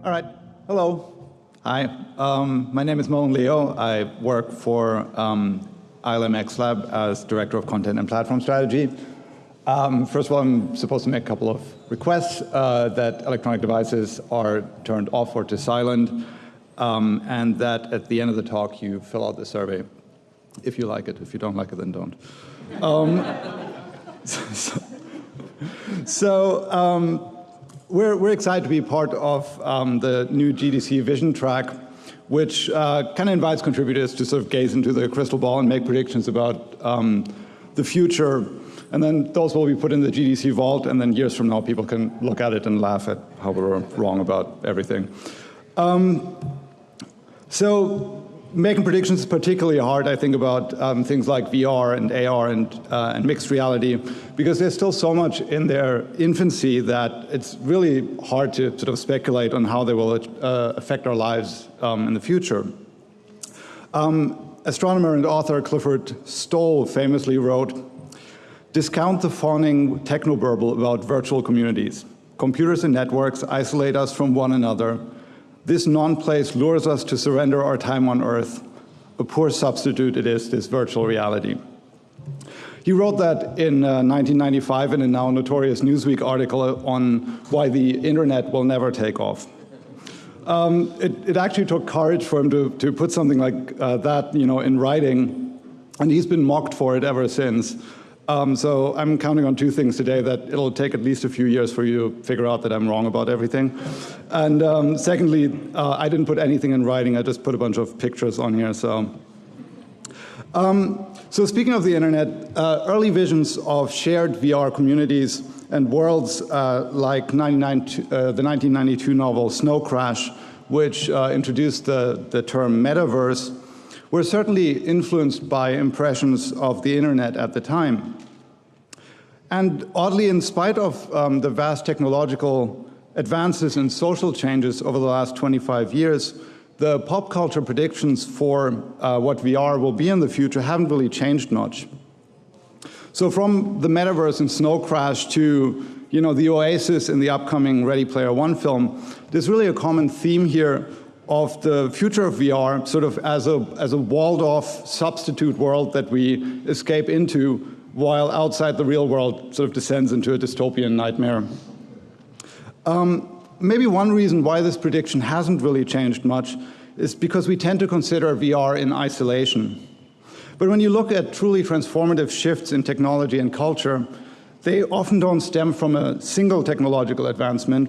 All right. Hello. Hi. My name is Mohen Leo. I work for ILMxLAB as Director of Content and Platform Strategy. First of all, I'm supposed to make a couple of requests that electronic devices are turned off or to silent, and that at the end of the talk you fill out the survey. If you like it. If you don't like it, then don't. We're excited to be part of the new GDC Vision track, which kind of invites contributors to sort of gaze into the crystal ball and make predictions about the future. And then those will be put in the GDC vault, and then years from now people can look at it and laugh at how we were wrong about everything. So making predictions is particularly hard, I think, about things like VR and AR and mixed reality, because there's still so much in their infancy that it's really hard to sort of speculate on how they will affect our lives in the future. Astronomer and author Clifford Stoll famously wrote, "Discount the fawning technoburble about virtual communities. Computers and networks isolate us from one another. This non-place lures us to surrender our time on Earth. A poor substitute it is, this virtual reality." He wrote that in 1995 in a now notorious Newsweek article on why the internet will never take off. It actually took courage for him to put something like that, in writing, and he's been mocked for it ever since. So I'm counting on two things today: that it'll take at least a few years for you to figure out that I'm wrong about everything. And secondly, I didn't put anything in writing, I just put a bunch of pictures on here. So speaking of the internet, early visions of shared VR communities and worlds like the 1992 novel Snow Crash, which introduced the term metaverse, were certainly influenced by impressions of the internet at the time. And oddly, in spite of the vast technological advances and social changes over the last 25 years, the pop culture predictions for what VR will be in the future haven't really changed much. So from the metaverse in Snow Crash to the Oasis in the upcoming Ready Player One film, there's really a common theme here of the future of VR sort of as a walled-off substitute world that we escape into, while outside the real world sort of descends into a dystopian nightmare. Maybe one reason why this prediction hasn't really changed much is because we tend to consider VR in isolation. But when you look at truly transformative shifts in technology and culture, they often don't stem from a single technological advancement,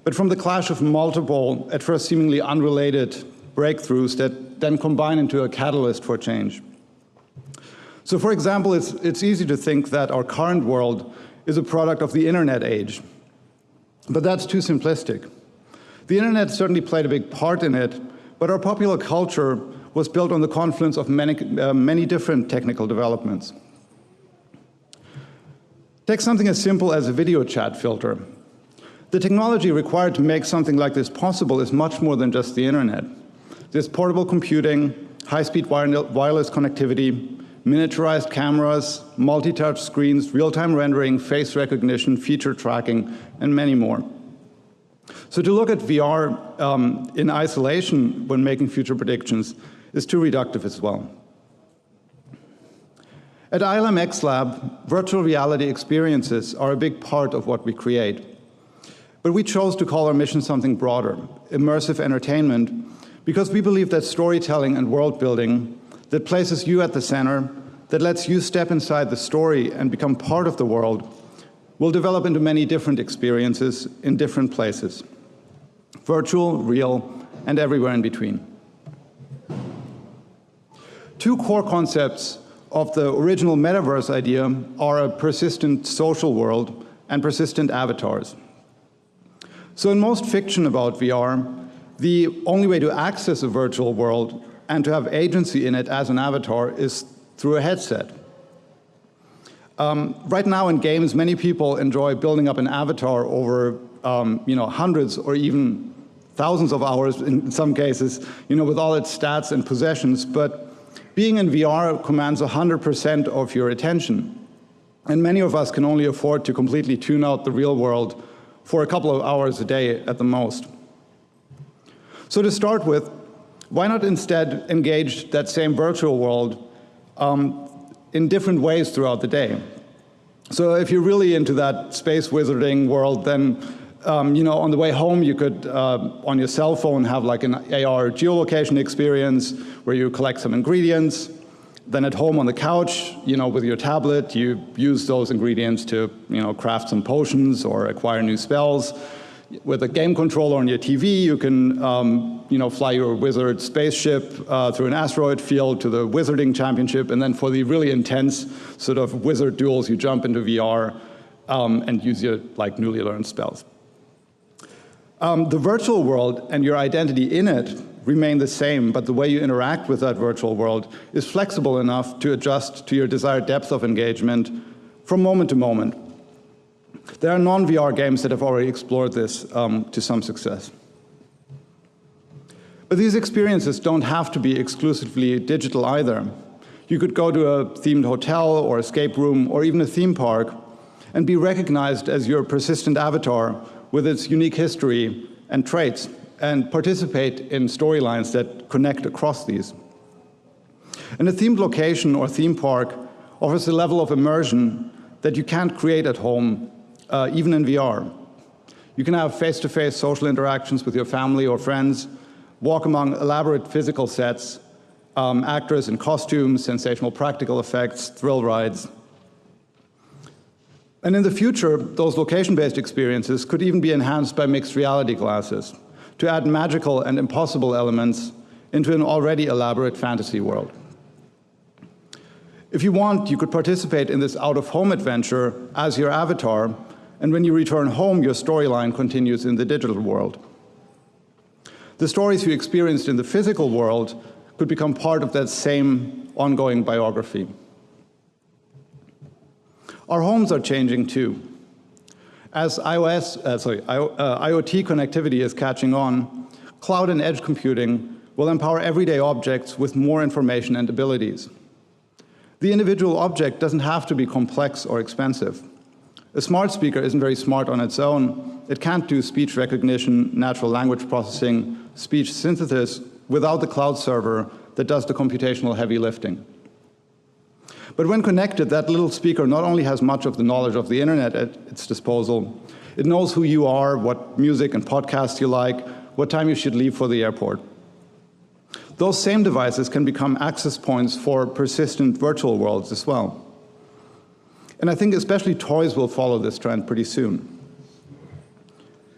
but from the clash of multiple, at first seemingly unrelated, breakthroughs that then combine into a catalyst for change. So for example, it's easy to think that our current world is a product of the internet age. But that's too simplistic. The internet certainly played a big part in it, but our popular culture was built on the confluence of many different technical developments. Take something as simple as a video chat filter. The technology required to make something like this possible is much more than just the internet. There's portable computing, high-speed wireless connectivity, miniaturized cameras, multi-touch screens, real-time rendering, face recognition, feature tracking, and many more. So to look at VR in isolation when making future predictions is too reductive as well. At ILMxLAB, virtual reality experiences are a big part of what we create. But we chose to call our mission something broader, Immersive Entertainment, because we believe that storytelling and world building that places you at the center, that lets you step inside the story and become part of the world, will develop into many different experiences in different places. Virtual, real, and everywhere in between. Two core concepts of the original metaverse idea are a persistent social world and persistent avatars. So in most fiction about VR, the only way to access a virtual world and to have agency in it as an avatar is through a headset. Right now in games, many people enjoy building up an avatar over hundreds or even thousands of hours in some cases, with all its stats and possessions. But being in VR commands 100% of your attention. And many of us can only afford to completely tune out the real world for a couple of hours a day at the most. So to start with, why not instead engage that same virtual world in different ways throughout the day? So if you're really into that space wizarding world, then on the way home you could, on your cell phone, have like an AR geolocation experience where you collect some ingredients. Then at home on the couch, with your tablet, you use those ingredients to, craft some potions or acquire new spells. With a game controller on your TV, you can, fly your wizard spaceship through an asteroid field to the Wizarding Championship, and then for the really intense sort of wizard duels, you jump into VR and use your newly learned spells. The virtual world and your identity in it remain the same, but the way you interact with that virtual world is flexible enough to adjust to your desired depth of engagement from moment to moment. There are non-VR games that have already explored this to some success. But these experiences don't have to be exclusively digital either. You could go to a themed hotel or escape room or even a theme park and be recognized as your persistent avatar with its unique history and traits, and participate in storylines that connect across these. And a themed location or theme park offers a level of immersion that you can't create at home, even in VR. You can have face-to-face social interactions with your family or friends, walk among elaborate physical sets, actors in costumes, sensational practical effects, thrill rides. And in the future, those location-based experiences could even be enhanced by mixed reality glasses to add magical and impossible elements into an already elaborate fantasy world. If you want, you could participate in this out-of-home adventure as your avatar, and when you return home, your storyline continues in the digital world. The stories you experienced in the physical world could become part of that same ongoing biography. Our homes are changing too. As IoT connectivity is catching on, cloud and edge computing will empower everyday objects with more information and abilities. The individual object doesn't have to be complex or expensive. A smart speaker isn't very smart on its own. It can't do speech recognition, natural language processing, speech synthesis without the cloud server that does the computational heavy lifting. But when connected, that little speaker not only has much of the knowledge of the internet at its disposal, it knows who you are, what music and podcasts you like, what time you should leave for the airport. Those same devices can become access points for persistent virtual worlds as well. And I think especially toys will follow this trend pretty soon.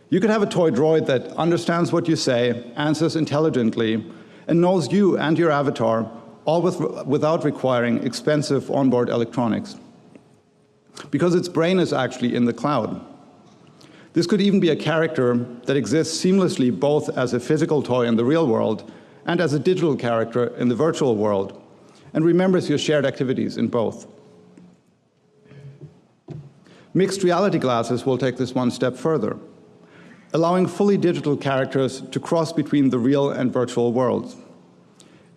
You could have a toy droid that understands what you say, answers intelligently, and knows you and your avatar, all without requiring expensive onboard electronics, because its brain is actually in the cloud. This could even be a character that exists seamlessly both as a physical toy in the real world and as a digital character in the virtual world, and remembers your shared activities in both. Mixed reality glasses will take this one step further, allowing fully digital characters to cross between the real and virtual worlds.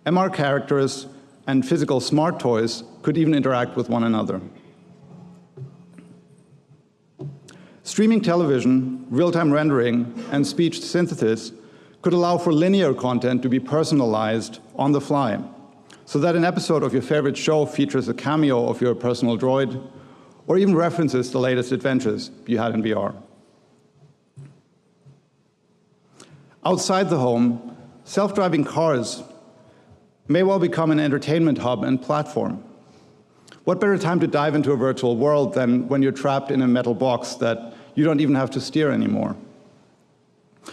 MR characters and physical smart toys could even interact with one another. Streaming television, real-time rendering, and speech synthesis could allow for linear content to be personalized on the fly, so that an episode of your favorite show features a cameo of your personal droid, or even references the latest adventures you had in VR. Outside the home, self-driving cars may well become an entertainment hub and platform. What better time to dive into a virtual world than when you're trapped in a metal box that you don't even have to steer anymore?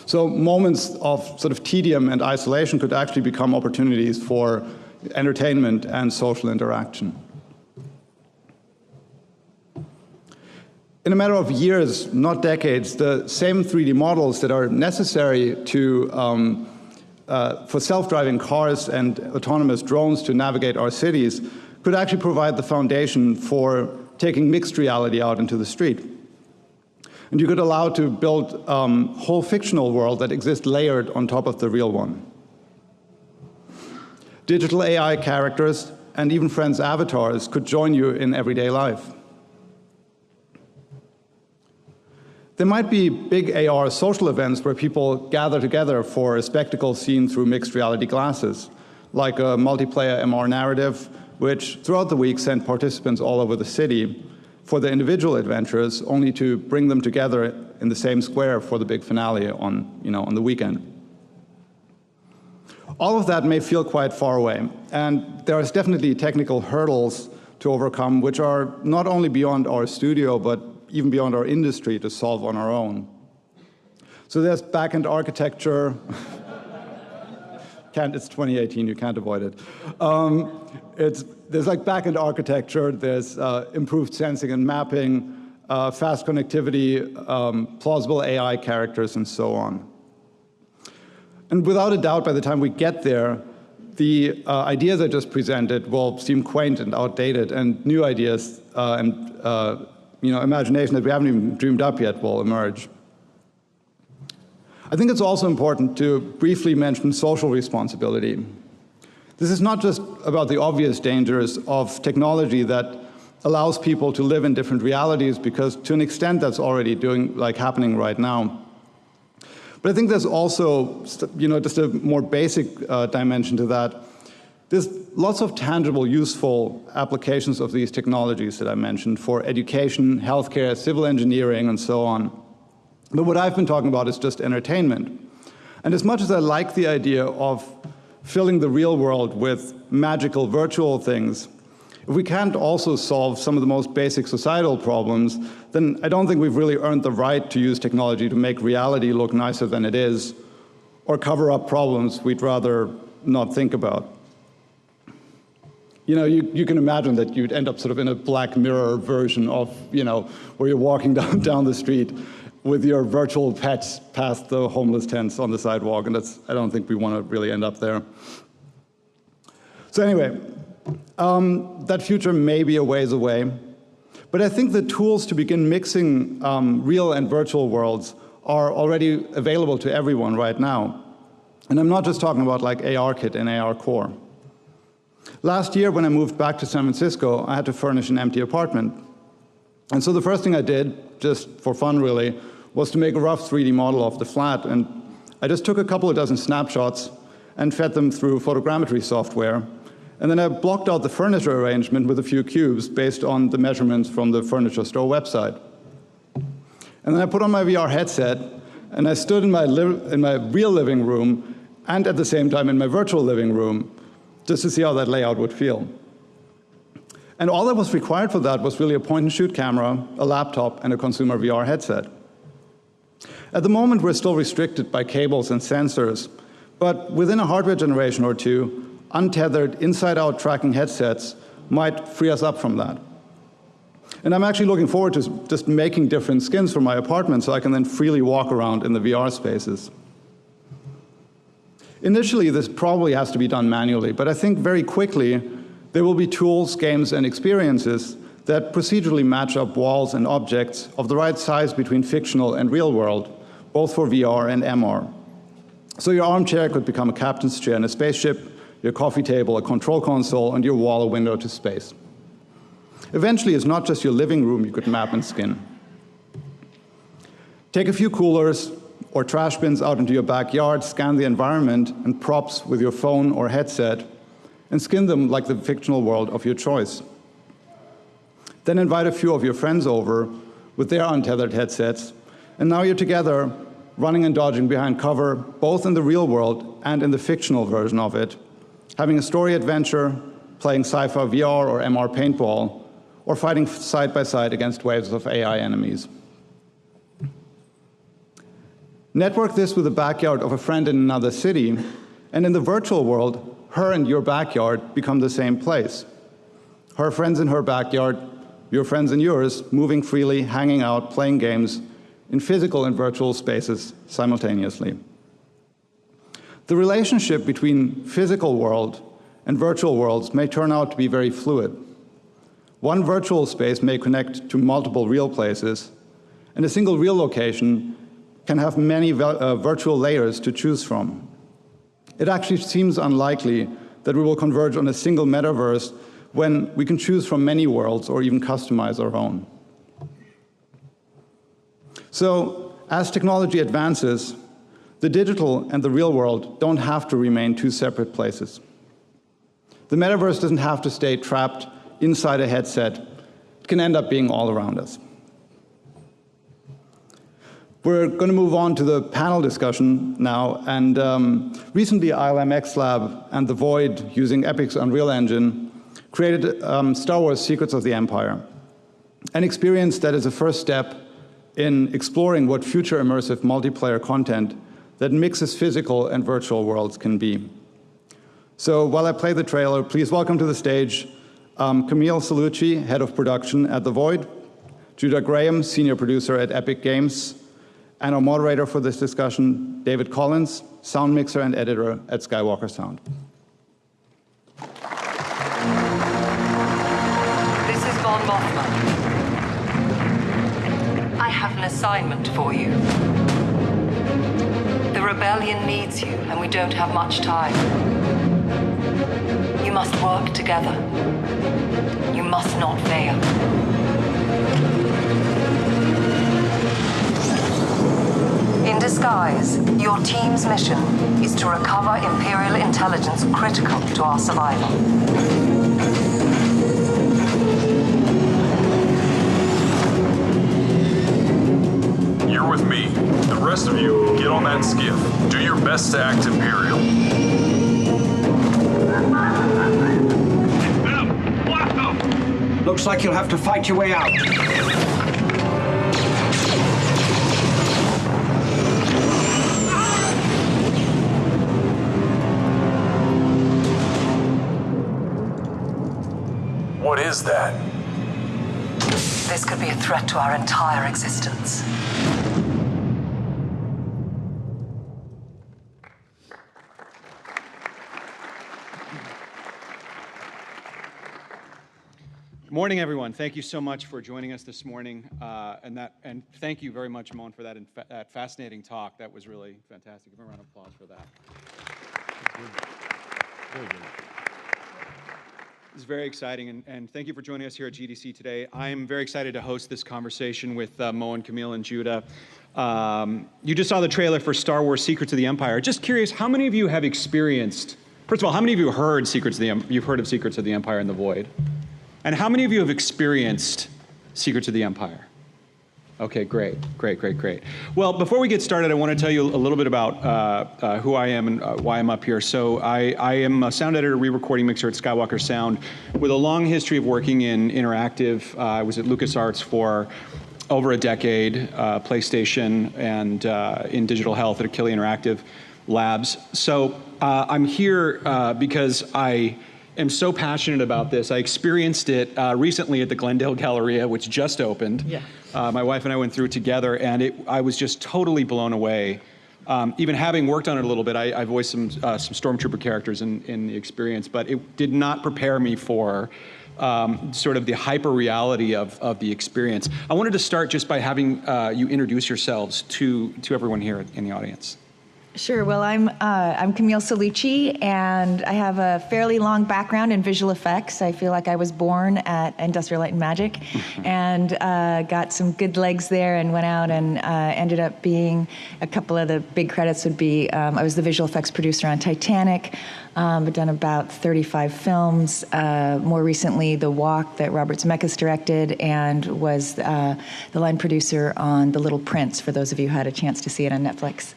So moments of sort of tedium and isolation could actually become opportunities for entertainment and social interaction. In a matter of years, not decades, the same 3D models that are necessary for self-driving cars and autonomous drones to navigate our cities could actually provide the foundation for taking mixed reality out into the street. And you could allow to build a whole fictional world that exists layered on top of the real one. Digital AI characters and even friends' avatars could join you in everyday life. There might be big AR social events where people gather together for a spectacle seen through mixed reality glasses, like a multiplayer MR narrative, which throughout the week sent participants all over the city for their individual adventures, only to bring them together in the same square for the big finale on the weekend. All of that may feel quite far away, and there is definitely technical hurdles to overcome, which are not only beyond our studio, but even beyond our industry to solve on our own. So there's back-end architecture. It's 2018, you can't avoid it. There's like back-end architecture, there's improved sensing and mapping, fast connectivity, plausible AI characters, and so on. And without a doubt, by the time we get there, the ideas I just presented will seem quaint and outdated, and new ideas and imagination that we haven't even dreamed up yet will emerge. I think it's also important to briefly mention social responsibility. This is not just about the obvious dangers of technology that allows people to live in different realities, because to an extent that's already happening right now. But I think there's also, just a more basic dimension to that. There's lots of tangible, useful applications of these technologies that I mentioned for education, healthcare, civil engineering, and so on. But what I've been talking about is just entertainment. And as much as I like the idea of filling the real world with magical virtual things, if we can't also solve some of the most basic societal problems, then I don't think we've really earned the right to use technology to make reality look nicer than it is, or cover up problems we'd rather not think about. You can imagine that you'd end up sort of in a Black Mirror version of, where you're walking down the street with your virtual pets past the homeless tents on the sidewalk, and I don't think we want to really end up there. So anyway, that future may be a ways away, but I think the tools to begin mixing real and virtual worlds are already available to everyone right now. And I'm not just talking about like ARKit and ARCore. Last year, when I moved back to San Francisco, I had to furnish an empty apartment. And so the first thing I did, just for fun really, was to make a rough 3D model of the flat. And I just took a couple of dozen snapshots and fed them through photogrammetry software. And then I blocked out the furniture arrangement with a few cubes based on the measurements from the furniture store website. And then I put on my VR headset, and I stood in my real living room, and at the same time in my virtual living room, just to see how that layout would feel. And all that was required for that was really a point-and-shoot camera, a laptop, and a consumer VR headset. At the moment, we're still restricted by cables and sensors, but within a hardware generation or two, untethered, inside-out tracking headsets might free us up from that. And I'm actually looking forward to just making different skins for my apartment so I can then freely walk around in the VR spaces. Initially, this probably has to be done manually, but I think very quickly there will be tools, games, and experiences that procedurally match up walls and objects of the right size between fictional and real world, both for VR and MR. So your armchair could become a captain's chair in a spaceship, your coffee table a control console, and your wall a window to space. Eventually, it's not just your living room you could map and skin. Take a few coolers or trash bins out into your backyard, scan the environment and props with your phone or headset, and skin them like the fictional world of your choice. Then invite a few of your friends over with their untethered headsets, and now you're together, running and dodging behind cover, both in the real world and in the fictional version of it, having a story adventure, playing sci-fi VR or MR paintball, or fighting side by side against waves of AI enemies. Network this with the backyard of a friend in another city, and in the virtual world, her and your backyard become the same place. Her friends in her backyard, your friends in yours, moving freely, hanging out, playing games in physical and virtual spaces simultaneously. The relationship between physical world and virtual worlds may turn out to be very fluid. One virtual space may connect to multiple real places, and a single real location can have many virtual layers to choose from. It actually seems unlikely that we will converge on a single metaverse when we can choose from many worlds or even customize our own. So as technology advances, the digital and the real world don't have to remain two separate places. The metaverse doesn't have to stay trapped inside a headset. It can end up being all around us. We're going to move on to the panel discussion now, and recently ILMxLAB and The Void, using Epic's Unreal Engine, created Star Wars Secrets of the Empire, an experience that is a first step in exploring what future immersive multiplayer content that mixes physical and virtual worlds can be. So while I play the trailer, please welcome to the stage Camille Cellucci, Head of Production at The Void, Judah Graham, Senior Producer at Epic Games, and our moderator for this discussion, David Collins, Sound Mixer and Editor at Skywalker Sound. This is Mon Mothma. I have an assignment for you. The rebellion needs you, and we don't have much time. You must work together. You must not fail. In disguise, your team's mission is to recover Imperial intelligence critical to our survival. You're with me. The rest of you, get on that skiff. Do your best to act Imperial. Looks like you'll have to fight your way out. What is that? This could be a threat to our entire existence. Good morning, everyone. Thank you so much for joining us this morning, and thank you very much, Mohen, for that fascinating talk. That was really fantastic. Give a round of applause for that. Very good. This is very exciting, and thank you for joining us here at GDC today. I'm very excited to host this conversation with Mohen, Camille, and Judah. You just saw the trailer for Star Wars Secrets of the Empire. Just curious, how many of you have experienced, first of all, how many of you heard you've heard of Secrets of the Empire and The Void? And how many of you have experienced Secrets of the Empire? Okay, great. Well, before we get started, I want to tell you a little bit about who I am and why I'm up here. So I am a sound editor, re-recording mixer at Skywalker Sound with a long history of working in interactive. I was at LucasArts for over a decade, PlayStation, and in digital health at Achille Interactive Labs. So I'm here because I am so passionate about this. I experienced it recently at the Glendale Galleria, which just opened. Yeah. My wife and I went through it together, and I was just totally blown away. Even having worked on it a little bit, I voiced some Stormtrooper characters in the experience, but it did not prepare me for sort of the hyper reality of the experience. I wanted to start just by having you introduce yourselves to everyone here in the audience. Sure. Well, I'm Camille Cellucci, and I have a fairly long background in visual effects. I feel like I was born at Industrial Light and Magic, and got some good legs there, and went out and ended up being, a couple of the big credits would be, I was the visual effects producer on Titanic. I've done about 35 films. More recently, The Walk that Robert Zemeckis directed, and was the line producer on The Little Prince, for those of you who had a chance to see it on Netflix.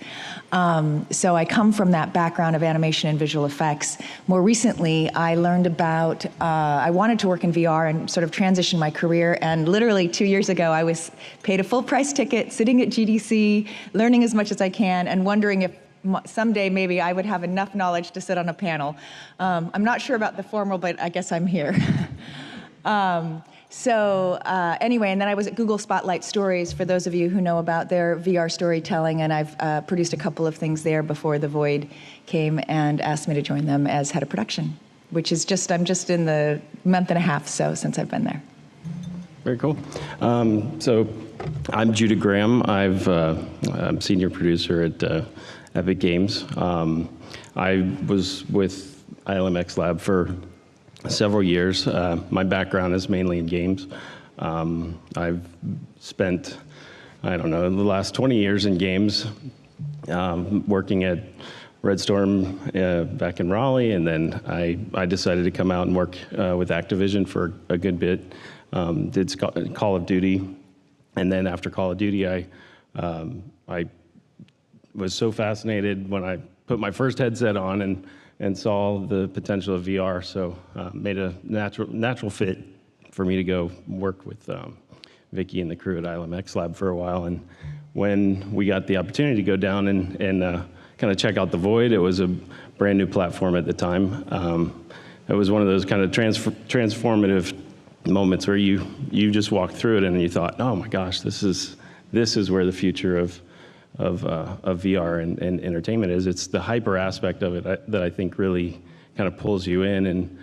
So I come from that background of animation and visual effects. More recently, I learned about, I wanted to work in VR and sort of transition my career, and literally 2 years ago, I was paid a full price ticket, sitting at GDC, learning as much as I can, and wondering if someday maybe I would have enough knowledge to sit on a panel. I'm not sure about the formal, but I guess I'm here. Anyway, and then I was at Google Spotlight Stories, for those of you who know about their VR storytelling, and I've produced a couple of things there before The Void came and asked me to join them as head of production, which is I'm just in the month and a half since I've been there. Very cool. So I'm Judah Graham. I'm senior producer at Epic Games. I was with ILMxLAB for several years. My background is mainly in games. I've spent I don't know, the last 20 years in games, working at Red Storm back in Raleigh, and then I decided to come out and work with Activision for a good bit. Did Call of Duty, and then after Call of Duty, I was so fascinated when I put my first headset on and saw the potential of VR, so made a natural fit for me to go work with Vicky and the crew at ILMxLAB for a while. And when we got the opportunity to go down and kind of check out the Void, it was a brand new platform at the time. It was one of those kind of transformative moments where you just walked through it and you thought, oh my gosh, this is where the future of VR and entertainment is. It's the hyper aspect of it that I think really kind of pulls you in. And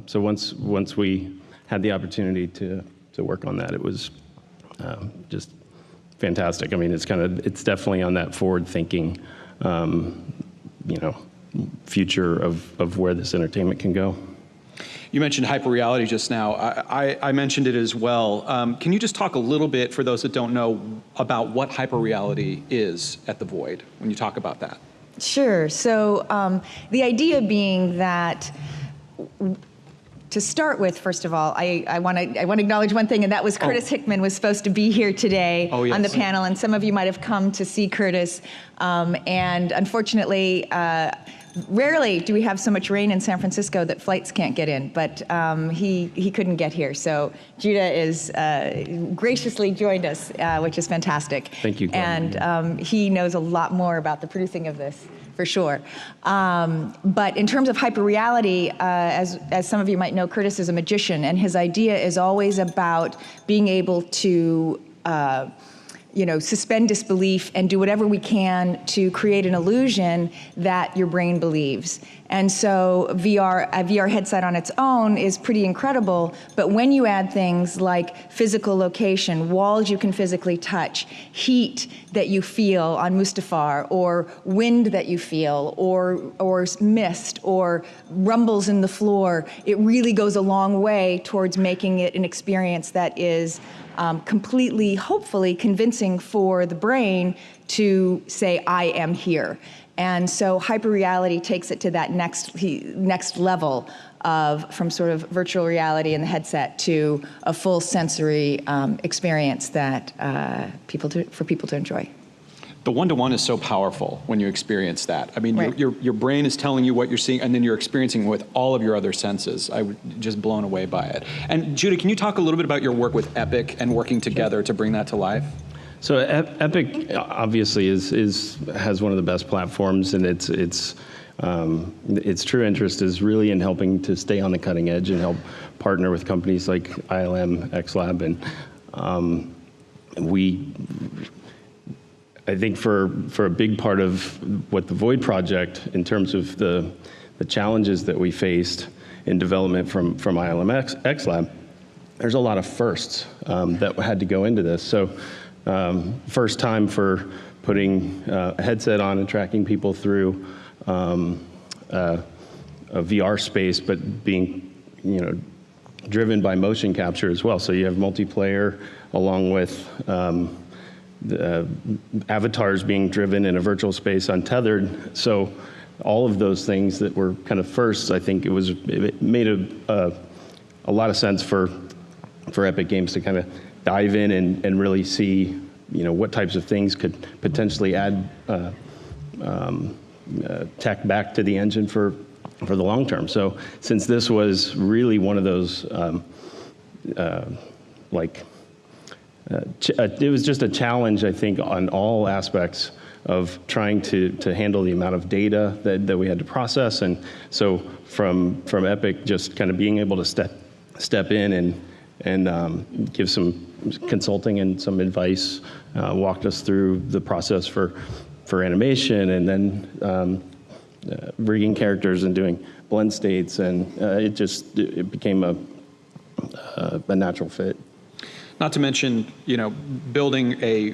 so once we had the opportunity to work on that, it was just fantastic. I mean, it's definitely on that forward thinking, future of where this entertainment can go. You mentioned hyperreality just now. I mentioned it as well. Can you just talk a little bit, for those that don't know, about what hyperreality is at the Void when you talk about that? Sure. So the idea being that, to start with, first of all, I want to acknowledge one thing, and that was Curtis Hickman was supposed to be here today on the panel, and some of you might have come to see Curtis. And unfortunately, rarely do we have so much rain in San Francisco that flights can't get in, but he couldn't get here. So Judah is graciously joined us, which is fantastic. Thank you, Glenn. And he knows a lot more about the producing of this, for sure. But in terms of hyperreality, as some of you might know, Curtis is a magician, and his idea is always about being able to suspend disbelief and do whatever we can to create an illusion that your brain believes. And so a VR headset on its own is pretty incredible, but when you add things like physical location, walls you can physically touch, heat that you feel on Mustafar, or wind that you feel, or mist, or rumbles in the floor, it really goes a long way towards making it an experience that is completely, hopefully, convincing for the brain to say, I am here. And so hyperreality takes it to that next level from sort of virtual reality in the headset to a full sensory experience that for people to enjoy. The one-to-one is so powerful when you experience that. I mean, Right. your brain is telling you what you're seeing, and then you're experiencing it with all of your other senses. I was just blown away by it. And Judah, can you talk a little bit about your work with Epic and working together to bring that to life? So Epic obviously has one of the best platforms, and its true interest is really in helping to stay on the cutting edge and help partner with companies like ILMxLAB. And I think for a big part of what the Void project, in terms of the challenges that we faced in development from ILMxLAB, there's a lot of firsts that had to go into this. So first time for putting a headset on and tracking people through a VR space, but being driven by motion capture as well. So you have multiplayer along with the avatars being driven in a virtual space untethered. So all of those things that were kind of firsts, I think it made a lot of sense for Epic Games to kind of dive in and really see what types of things could potentially add tech back to the engine for the long term. So since this was really one of those it was just a challenge, I think, on all aspects of trying to handle the amount of data that we had to process. And so from Epic, just kind of being able to step in and give some consulting and some advice, walked us through the process for animation, and then rigging characters and doing blend states, and it became a natural fit. Not to mention, building a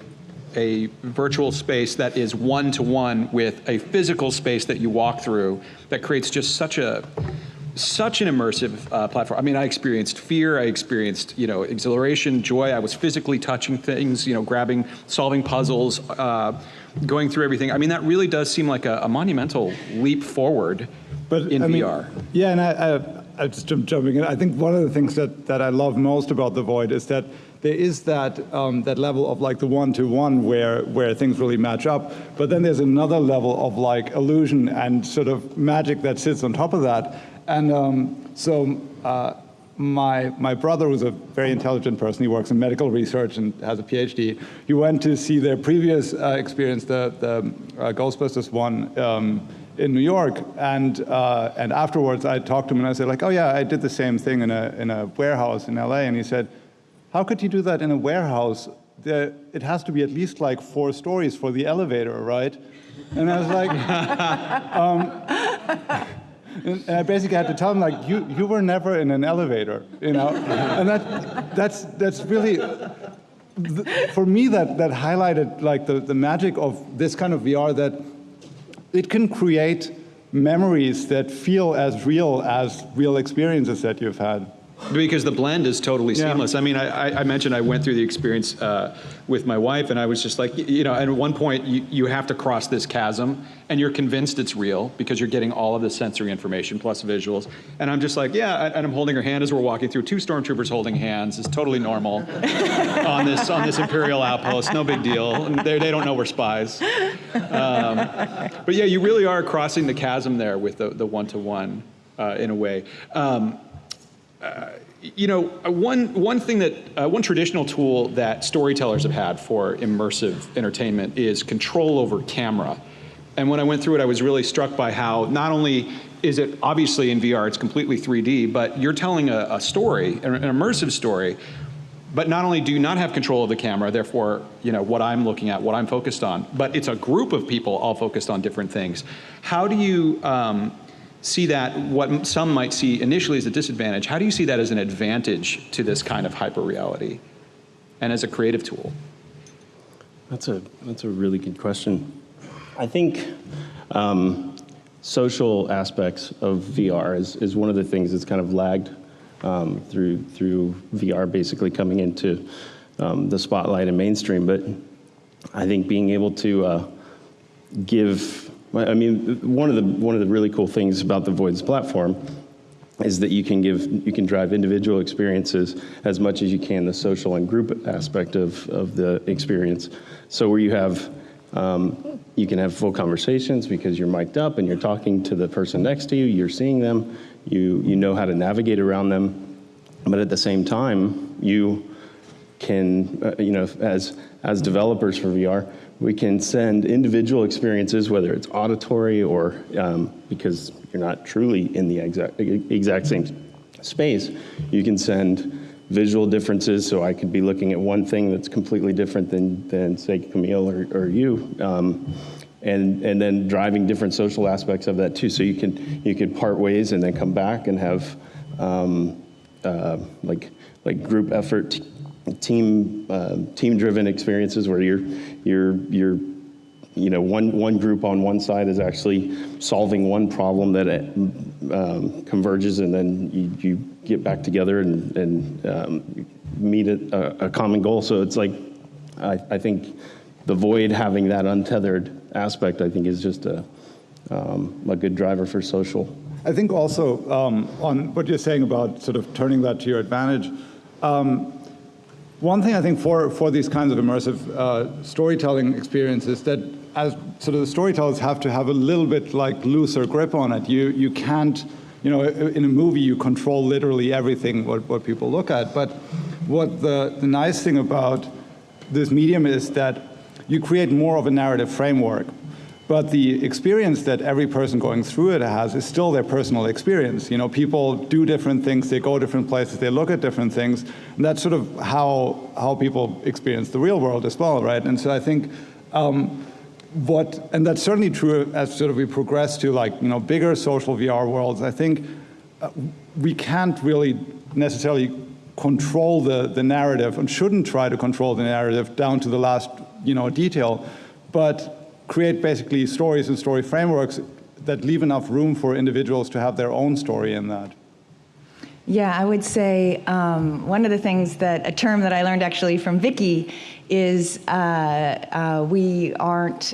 virtual space that is one-to-one with a physical space that you walk through, that creates just such a such an immersive platform. I mean, I experienced fear, I experienced, exhilaration, joy. I was physically touching things, grabbing, solving puzzles, going through everything. I mean, that really does seem like a monumental leap forward in VR. Yeah, and I just jumping in. I think one of the things that I love most about the Void is that there is that that level of like the one-to-one where things really match up, but then there's another level of like illusion and sort of magic that sits on top of that. And so my brother, who's a very intelligent person, he works in medical research and has a PhD. He went to see their previous experience, the Ghostbusters one, in New York, and afterwards I talked to him and I said like, oh yeah, I did the same thing in a warehouse in LA, and he said, how could you do that in a warehouse? It has to be at least like 4 stories for the elevator, right? And I was like, and I basically had to tell him like, you were never in an elevator, and that's really. For me, that highlighted like the magic of this kind of VR, that it can create memories that feel as real experiences that you've had. Because the blend is totally seamless. I mean, I mentioned I went through the experience with my wife, and I was just like, and at one point you have to cross this chasm, and you're convinced it's real because you're getting all of the sensory information plus visuals. And I'm just like, yeah, and I'm holding her hand as we're walking through. 2 stormtroopers holding hands is totally normal on this Imperial outpost. No big deal. And they don't know we're spies. But yeah, you really are crossing the chasm there with the one-to-one in a way. One thing that one traditional tool that storytellers have had for immersive entertainment is control over camera. And when I went through it, I was really struck by how not only is it obviously in VR, it's completely 3D, but you're telling a story, an immersive story. But not only do you not have control of the camera, therefore, what I'm looking at, what I'm focused on, but it's a group of people all focused on different things. How do you see that, what some might see initially as a disadvantage, how do you see that as an advantage to this kind of hyper-reality and as a creative tool? That's a really good question. I think social aspects of VR is one of the things that's kind of lagged through VR basically coming into the spotlight and mainstream. But I think being able to one of the really cool things about the Void's platform is that you can drive individual experiences as much as you can the social and group aspect of the experience. So where you can have full conversations because you're mic'd up and you're talking to the person next to you, you're seeing them, you know how to navigate around them, but at the same time you can as developers for VR, we can send individual experiences, whether it's auditory or because you're not truly in the exact same space, you can send visual differences. So I could be looking at one thing that's completely different than say Camille or you, and then driving different social aspects of that too. So you can part ways and then come back and have like group effort, team-driven experiences where you're one group on one side is actually solving one problem that converges, and then you get back together and meet a common goal. So it's like I think the Void having that untethered aspect, I think, is just a good driver for social. I think also on what you're saying about sort of turning that to your advantage. One thing I think for these kinds of immersive storytelling experiences, that as sort of the storytellers have to have a little bit like looser grip on it. You can't, in a movie you control literally everything what people look at. But what the nice thing about this medium is that you create more of a narrative framework. But the experience that every person going through it has is still their personal experience. People do different things, they go different places, they look at different things. And that's sort of how people experience the real world as well, right? And so I think and that's certainly true as sort of we progress to bigger social VR worlds. I think we can't really necessarily control the narrative and shouldn't try to control the narrative down to the last detail, but create basically stories and story frameworks that leave enough room for individuals to have their own story in that? Yeah, I would say one of the things that, a term that I learned actually from Vicky is we aren't,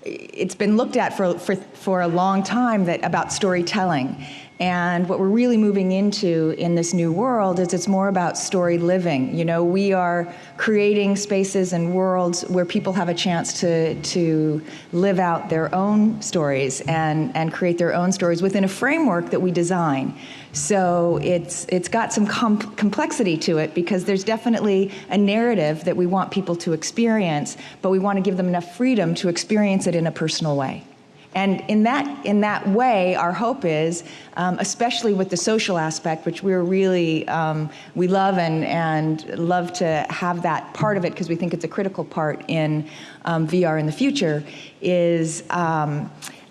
it's been looked at for a long time about storytelling. And what we're really moving into in this new world is it's more about story living. We are creating spaces and worlds where people have a chance to live out their own stories and create their own stories within a framework that we design. So it's got some complexity to it, because there's definitely a narrative that we want people to experience, but we want to give them enough freedom to experience it in a personal way. And in that way, our hope is, especially with the social aspect, which we're really, we love and love to have that part of it, because we think it's a critical part in VR in the future, is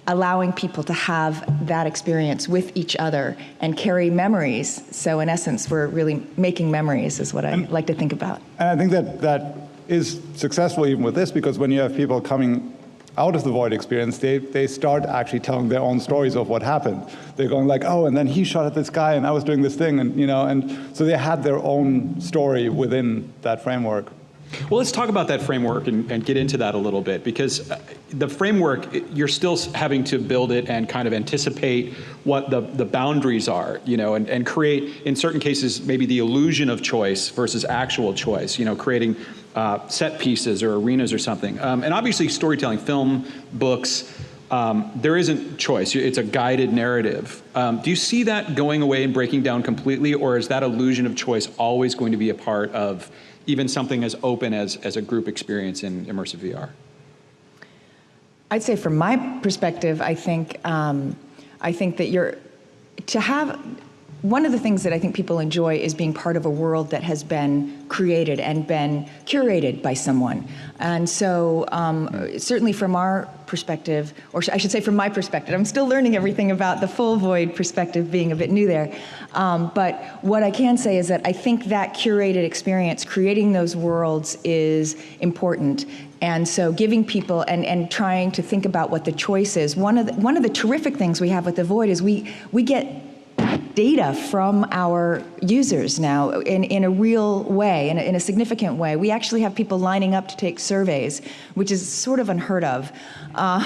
allowing people to have that experience with each other and carry memories. So in essence, we're really making memories is what I like to think about. And I think that is successful even with this, because when you have people coming out of the Void experience, they start actually telling their own stories of what happened. They're going like, oh, and then he shot at this guy and I was doing this thing, and so they had their own story within that framework. Well, let's talk about that framework and get into that a little bit, because the framework, you're still having to build it and kind of anticipate what the boundaries are, and create, in certain cases, maybe the illusion of choice versus actual choice, creating set pieces or arenas or something. And obviously storytelling, film, books, there isn't choice. It's a guided narrative. Do you see that going away and breaking down completely, or is that illusion of choice always going to be a part of even something as open as a group experience in immersive VR? I'd say from my perspective, I think that one of the things that I think people enjoy is being part of a world that has been created and been curated by someone. And so certainly from our perspective, or I should say from my perspective, I'm still learning everything about the full Void perspective, being a bit new there. But what I can say is that I think that curated experience, creating those worlds, is important. And so giving people and trying to think about what the choice is. One of the terrific things we have with the Void is we get data from our users now in a real way, in a significant way. We actually have people lining up to take surveys, which is sort of unheard of.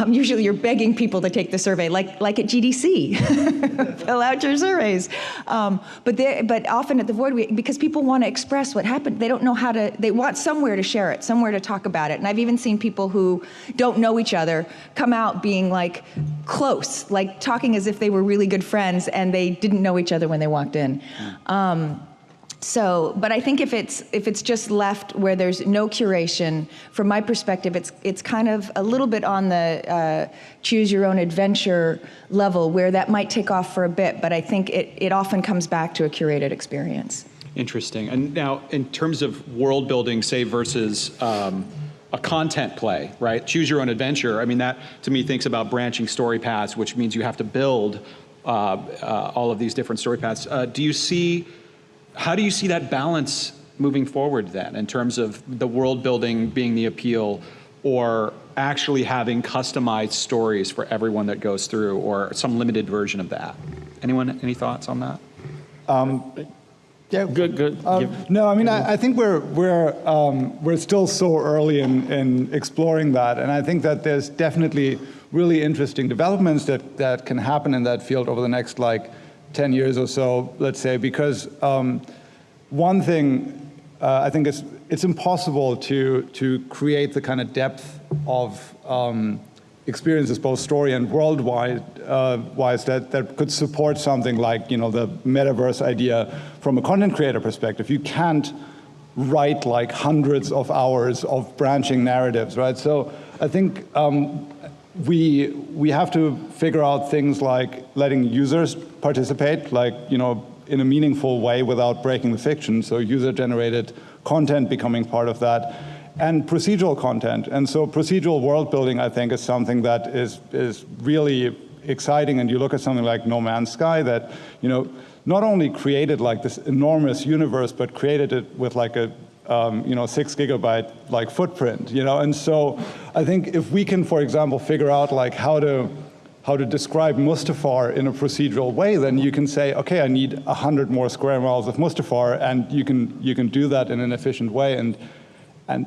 Usually you're begging people to take the survey, like at GDC, fill out your surveys. But often at the Void, because people want to express what happened, they don't know how to, they want somewhere to share it, somewhere to talk about it. And I've even seen people who don't know each other come out being like close, like talking as if they were really good friends and they didn't know each other when they walked in. But I think if it's just left where there's no curation, from my perspective, it's kind of a little bit on the choose your own adventure level, where that might take off for a bit, but I think it often comes back to a curated experience. Interesting. And now, in terms of world building, say, versus a content play, right? Choose your own adventure. I mean, that to me thinks about branching story paths, which means you have to build all of these different story paths. How do you see that balance moving forward then, in terms of the world building being the appeal, or actually having customized stories for everyone that goes through, or some limited version of that? Anyone, any thoughts on that? Yeah, good. No, I mean, I think we're still so early in exploring that, and I think that there's definitely really interesting developments that can happen in that field over the next 10 years or so, let's say, because one thing I think it's impossible to create the kind of depth of experiences, both story and worldwide wise, that could support something like the metaverse idea from a content creator perspective. You can't write hundreds of hours of branching narratives, right? So I think we have to figure out things like letting users participate, in a meaningful way without breaking the fiction. So user-generated content becoming part of that, and procedural content. And so procedural world building, I think, is something that is really exciting. And you look at something like No Man's Sky that, not only created this enormous universe, but created it with a 6 gigabyte footprint, And so I think if we can, for example, figure out how how to describe Mustafar in a procedural way, then you can say, okay, I need 100 more square miles of Mustafar, and you can do that in an efficient way. And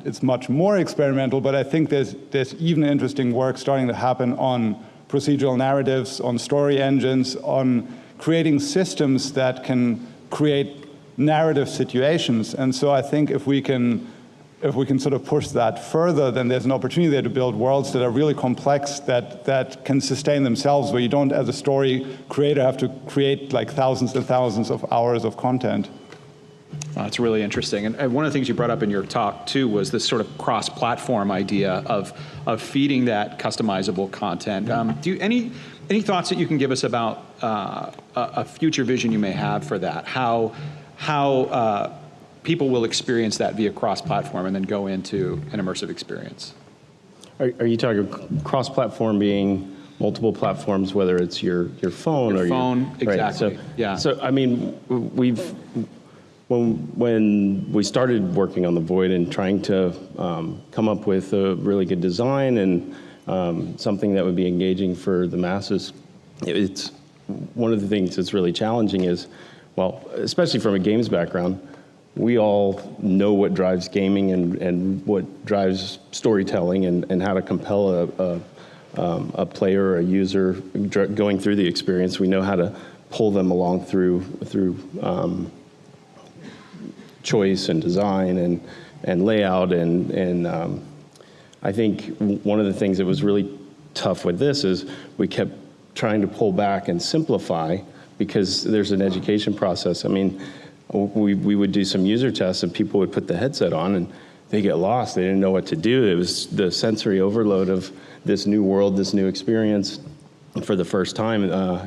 it's much more experimental, but I think there's even interesting work starting to happen on procedural narratives, on story engines, on creating systems that can create narrative situations. And so I think if we can sort of push that further, then there's an opportunity there to build worlds that are really complex, that can sustain themselves, where you don't, as a story creator, have to create like thousands and thousands of hours of content. It's really interesting. And one of the things you brought up in your talk, too, was this sort of cross-platform idea of feeding that customizable content. Do you, any thoughts that you can give us about a future vision you may have for that? How people will experience that via cross-platform and then go into an immersive experience? Are you talking cross-platform being multiple platforms, whether it's your phone or your phone? Exactly. Right. So, yeah. So I mean, when we started working on the Void and trying to come up with a really good design and something that would be engaging for the masses, it's one of the things that's really challenging is, well, especially from a games background, we all know what drives gaming and what drives storytelling and how to compel a player or a user going through the experience. We know how to pull them along through choice and design and layout. And I think one of the things that was really tough with this is we kept trying to pull back and simplify because there's an education process. I mean, we would do some user tests and people would put the headset on and they get lost. They didn't know what to do. It was the sensory overload of this new world, this new experience. For the first time,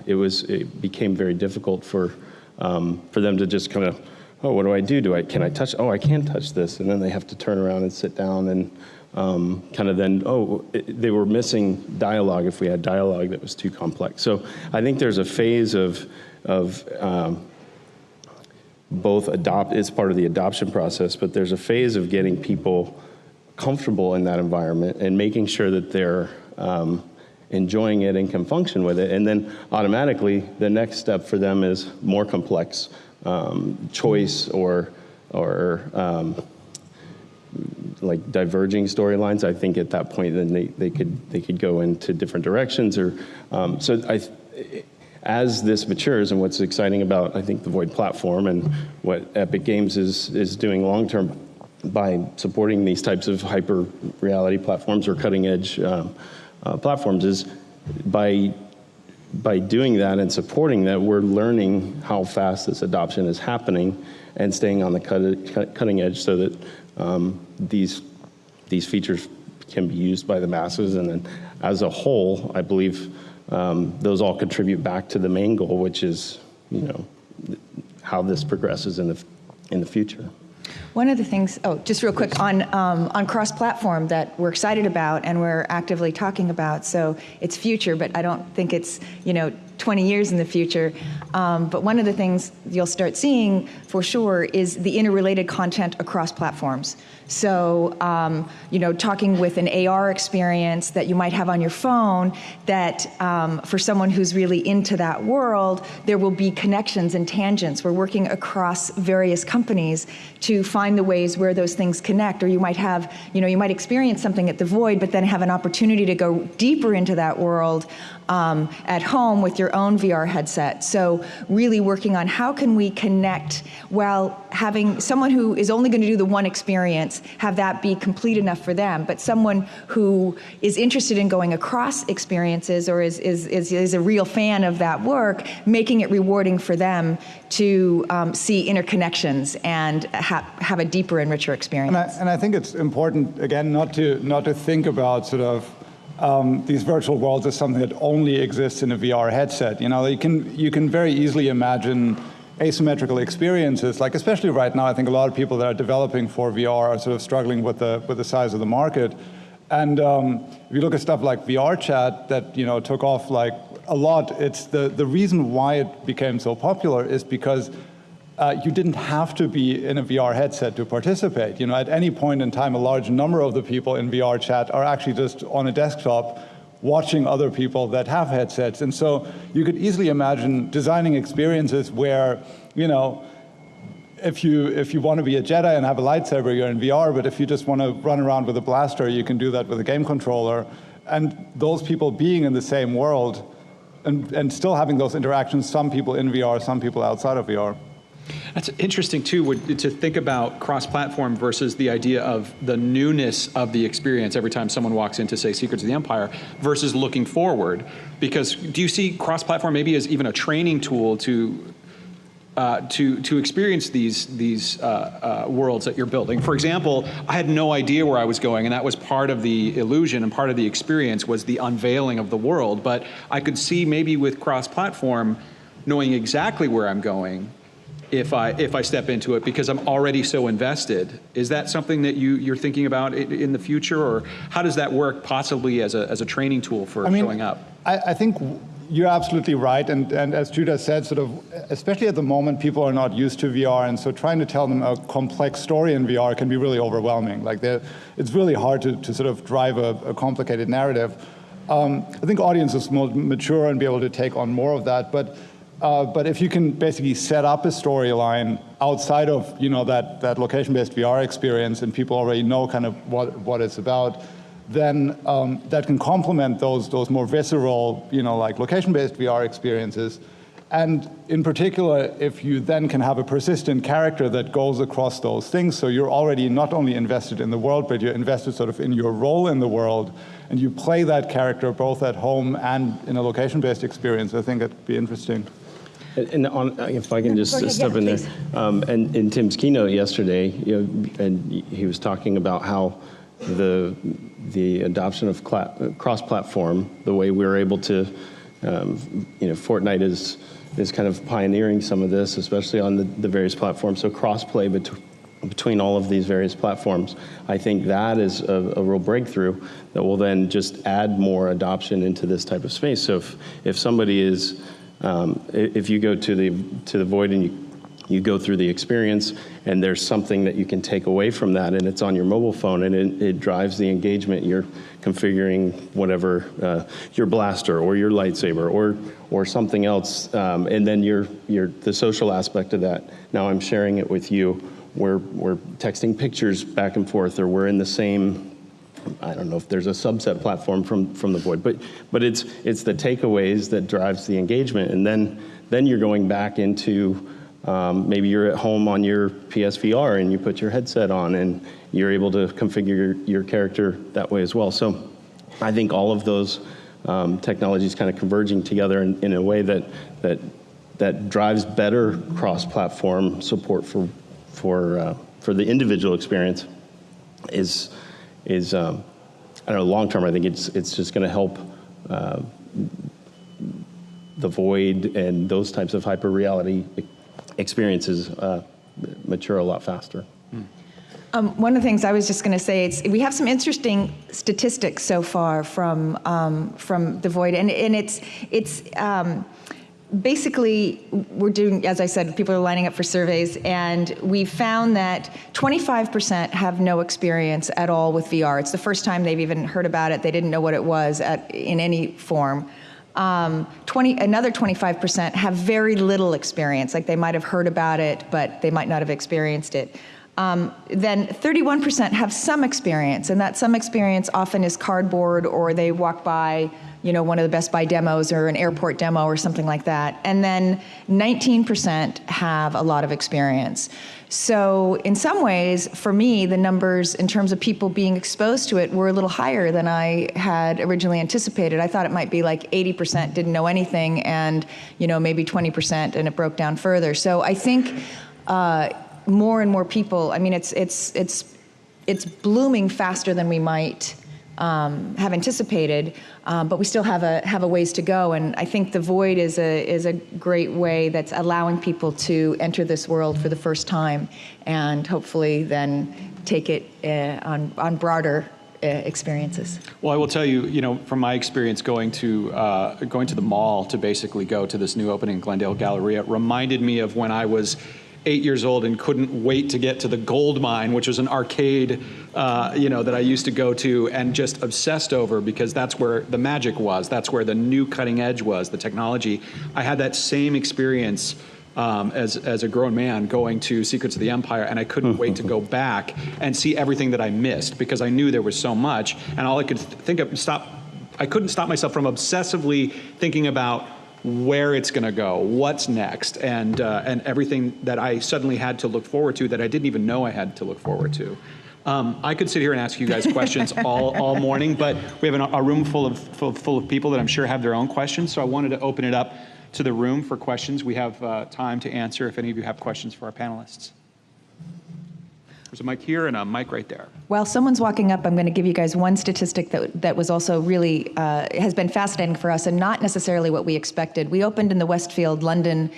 it became very difficult for them to just kind of, oh, what do I do? Can I touch? Oh, I can touch this. And then they have to turn around and sit down and kind of then, they were missing dialogue if we had dialogue that was too complex. So I think there's a phase of both it's part of the adoption process, but there's a phase of getting people comfortable in that environment and making sure that they're enjoying it and can function with it. And then automatically, the next step for them is more complex choice or like diverging storylines. I think at that point, then they could go into different directions. Or as this matures, and what's exciting about I think the Void platform and what Epic Games is doing long term by supporting these types of hyper reality platforms or cutting edge platforms is by doing that and supporting that, we're learning how fast this adoption is happening and staying on the cutting edge so that these features can be used by the masses. And then as a whole, I believe those all contribute back to the main goal, which is, how this progresses in the future. One of the things, just real quick, on cross-platform that we're excited about and we're actively talking about, so it's future, but I don't think it's, 20 years in the future. But one of the things you'll start seeing for sure is the interrelated content across platforms. So, talking with an AR experience that you might have on your phone, that for someone who's really into that world, there will be connections and tangents. We're working across various companies to find the ways where those things connect. Or you might have, you might experience something at the Void, but then have an opportunity to go deeper into that world at home with your own VR headset. So really working on how can we connect while having someone who is only going to do the one experience, have that be complete enough for them, but someone who is interested in going across experiences or is a real fan of that work, making it rewarding for them to see interconnections and have a deeper and richer experience. And I think it's important, again, not to think about sort of these virtual worlds as something that only exists in a VR headset. You can very easily imagine asymmetrical experiences, like especially right now, I think a lot of people that are developing for VR are sort of struggling with the size of the market. And if you look at stuff like VR chat that took off like a lot, it's the reason why it became so popular is because you didn't have to be in a VR headset to participate. At any point in time, a large number of the people in VR chat are actually just on a desktop watching other people that have headsets. And so you could easily imagine designing experiences where, you know, if you want to be a Jedi and have a lightsaber, you're in VR, but if you just want to run around with a blaster, you can do that with a game controller. And those people being in the same world and still having those interactions, some people in VR, some people outside of VR. That's interesting too, to think about cross-platform versus the idea of the newness of the experience every time someone walks into, say, Secrets of the Empire, versus looking forward. Because do you see cross-platform maybe as even a training tool to experience these worlds that you're building? For example, I had no idea where I was going, and that was part of the illusion and part of the experience was the unveiling of the world. But I could see maybe with cross-platform knowing exactly where I'm going if I step into it because I'm already so invested. Is that something that you're thinking about in the future, or how does that work possibly as a training tool for showing up? I think you're absolutely right, and as Judah said, sort of, especially at the moment, people are not used to VR, and so trying to tell them a complex story in VR can be really overwhelming. Like, it's really hard to sort of drive a complicated narrative. I think audiences will mature and be able to take on more of that, but if you can basically set up a storyline outside of, you know, that location-based VR experience, and people already know kind of what it's about, then that can complement those more visceral, you know, like location-based VR experiences. And in particular, if you then can have a persistent character that goes across those things, so you're already not only invested in the world, but you're invested sort of in your role in the world, and you play that character both at home and in a location-based experience, I think it'd be interesting. And if I can just step in there, and in Tim's keynote yesterday, you know, and he was talking about how the adoption of cross-platform, the way we're able to, you know, Fortnite is kind of pioneering some of this, especially on the various platforms. So cross-play between all of these various platforms, I think that is a real breakthrough that will then just add more adoption into this type of space. So if somebody is, if you go to the Void and you go through the experience, and there's something that you can take away from that, and it's on your mobile phone, and it drives the engagement. You're configuring whatever, your blaster or your lightsaber or something else, and then the social aspect of that. Now I'm sharing it with you. We're texting pictures back and forth, or we're in the same. I don't know if there's a subset platform from the Void, but it's the takeaways that drives the engagement, and then you're going back into. Maybe you're at home on your PSVR and you put your headset on and you're able to configure your character that way as well. So I think all of those technologies kind of converging together in a way that drives better cross-platform support for the individual experience is I don't know, long term, I think it's just going to help the Void and those types of hyper reality experiences mature a lot faster. One of the things I was just going to say is we have some interesting statistics so far from the Void, and it's basically we're doing, as I said, people are lining up for surveys, and we've found that 25% have no experience at all with VR. It's the first time they've even heard about it. They didn't know what it was in any form. Another 25% have very little experience, like they might have heard about it, but they might not have experienced it. Then 31% have some experience, and that some experience often is cardboard, or they walk by, you know, one of the Best Buy demos or an airport demo or something like that. And then 19% have a lot of experience. So in some ways, for me, the numbers in terms of people being exposed to it were a little higher than I had originally anticipated. I thought it might be like 80% didn't know anything, and, you know, maybe 20%, and it broke down further. So I think more and more people, I mean, it's blooming faster than we might have anticipated, but we still have a ways to go. And I think the Void is a great way that's allowing people to enter this world for the first time, and hopefully then take it on broader experiences. Well, I will tell you, you know, from my experience going to the mall to basically go to this new opening in Glendale Galleria, it reminded me of when I was 8 years old and couldn't wait to get to the Gold Mine, which was an arcade, that I used to go to and just obsessed over, because that's where the magic was. That's where the new cutting edge was, the technology. I had that same experience as a grown man going to Secrets of the Empire, and I couldn't wait to go back and see everything that I missed, because I knew there was so much, and all I could think of, I couldn't stop myself from obsessively thinking about where it's going to go, what's next, and everything that I suddenly had to look forward to that I didn't even know I had to look forward to. I could sit here and ask you guys questions all morning, but we have a room full of people that I'm sure have their own questions, so I wanted to open it up to the room for questions. We have time to answer if any of you have questions for our panelists. There's a mic here and a mic right there. While someone's walking up, I'm going to give you guys one statistic that was also really, has been fascinating for us and not necessarily what we expected. We opened in the Westfield, London,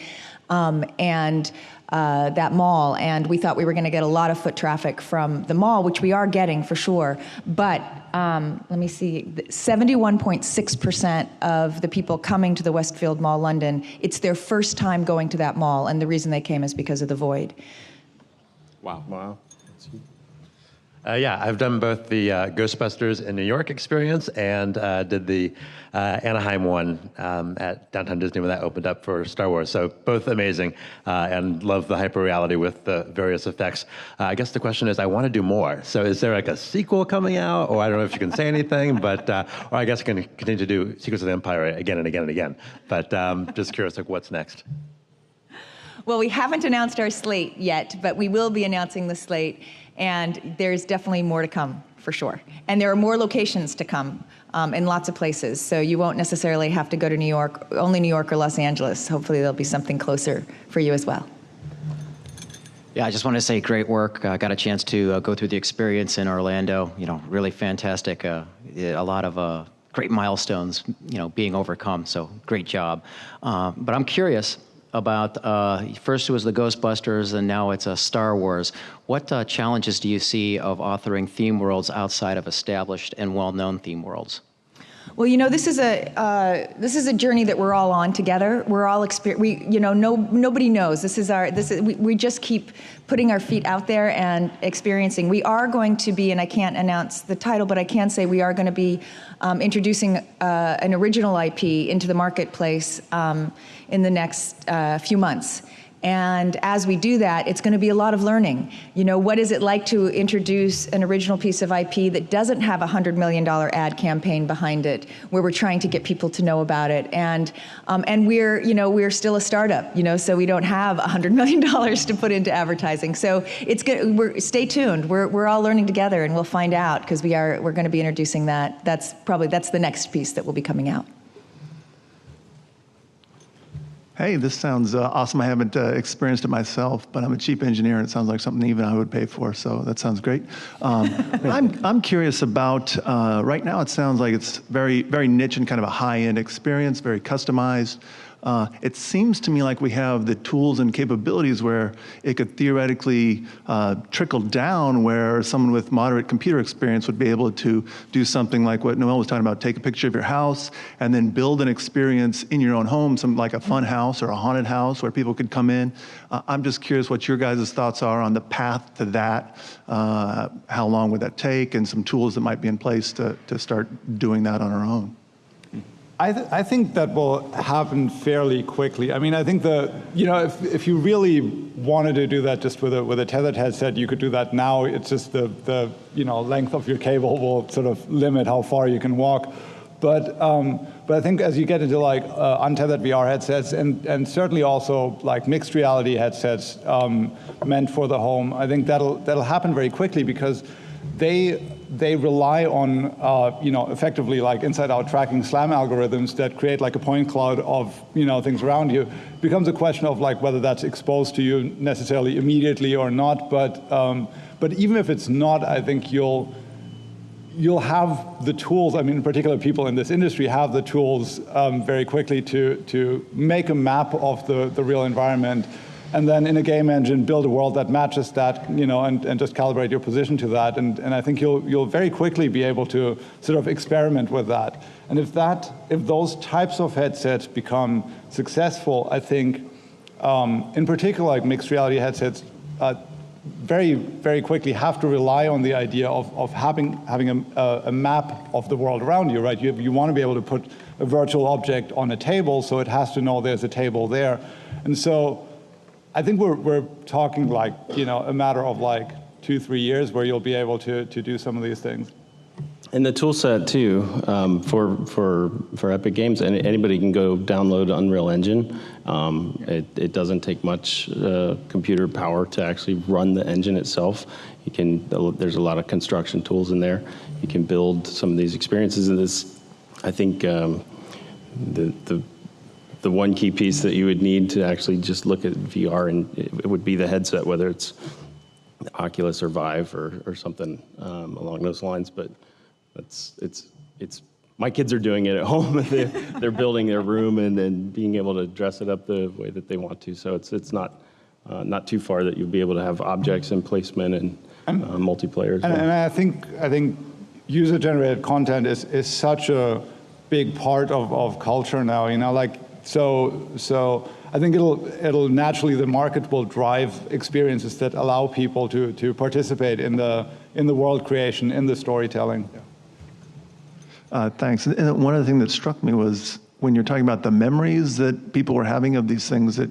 and that mall, and we thought we were going to get a lot of foot traffic from the mall, which we are getting for sure. But let me see, 71.6% of the people coming to the Westfield Mall, London, it's their first time going to that mall, and the reason they came is because of the void. Wow. Wow. Yeah, I've done both the Ghostbusters in New York experience and did the Anaheim one at Downtown Disney when that opened up for Star Wars. So both amazing, and love the hyper reality with the various effects. I guess the question is, I want to do more. So is there like a sequel coming out, or I don't know if you can say anything, but or I guess I'm going to continue to do Secrets of the Empire again and again and again. But just curious, like, what's next? Well, we haven't announced our slate yet, but we will be announcing the slate, and there's definitely more to come, for sure. And there are more locations to come in lots of places, so you won't necessarily have to go to New York, only New York or Los Angeles. Hopefully there'll be something closer for you as well. Yeah, I just want to say great work. I got a chance to go through the experience in Orlando, really fantastic. A lot of great milestones, being overcome, so great job. But I'm curious about, first it was the Ghostbusters and now it's Star Wars. What challenges do you see of authoring theme worlds outside of established and well-known theme worlds? Well, this is a journey that we're all on together. We're all nobody knows. We just keep putting our feet out there and experiencing. We are going to be, and I can't announce the title, but I can say we are going to be introducing an original IP into the marketplace in the next few months. And as we do that, it's going to be a lot of learning. What is it like to introduce an original piece of IP that doesn't have a $100 million ad campaign behind it, where we're trying to get people to know about it? And we're still a startup, so we don't have $100 million to put into advertising. So it's good. Stay tuned. We're all learning together, and we'll find out, because we're going to be introducing that. That's the next piece that will be coming out. Hey, this sounds awesome. I haven't experienced it myself, but I'm a cheap engineer, and it sounds like something even I would pay for, so that sounds great. I'm curious about, right now it sounds like it's very, very niche and kind of a high-end experience, very customized. It seems to me like we have the tools and capabilities where it could theoretically trickle down, where someone with moderate computer experience would be able to do something like what Noel was talking about, take a picture of your house and then build an experience in your own home, something like a fun house or a haunted house where people could come in. I'm just curious what your guys' thoughts are on the path to that. How long would that take, and some tools that might be in place to start doing that on our own. I think that will happen fairly quickly. I mean, I think if you really wanted to do that just with a tethered headset, you could do that now. It's just the length of your cable will sort of limit how far you can walk. But I think as you get into like untethered VR headsets and certainly also like mixed reality headsets meant for the home, I think that'll happen very quickly, because they rely on effectively like inside-out tracking SLAM algorithms that create like a point cloud of things around you. It becomes a question of like whether that's exposed to you necessarily immediately or not. But even if it's not, I think you'll have the tools. I mean, in particular, people in this industry have the tools very quickly to make a map of the real environment, and then in a game engine build a world that matches that, and just calibrate your position to that. And I think you'll very quickly be able to sort of experiment with that. And if those types of headsets become successful, I think in particular, like mixed reality headsets, very, very quickly have to rely on the idea of having a map of the world around you, right? You want to be able to put a virtual object on a table, so it has to know there's a table there. And so I think we're talking like, a matter of like 2-3 years where you'll be able to do some of these things. And the tool set too, for Epic Games, anybody can go download Unreal Engine. It doesn't take much computer power to actually run the engine itself. There's a lot of construction tools in there. You can build some of these experiences. And this, I think, the one key piece that you would need to actually just look at VR, and it would be the headset, whether it's Oculus or Vive or something along those lines. But it's my kids are doing it at home. They're building their room and then being able to dress it up the way that they want to. So it's not too far that you'll be able to have objects and placement and multiplayer. And I think user-generated content is such a big part of culture now. So I think it'll naturally, the market will drive experiences that allow people to participate in the world creation, in the storytelling. Thanks. And one of the things that struck me was when you're talking about the memories that people were having of these things that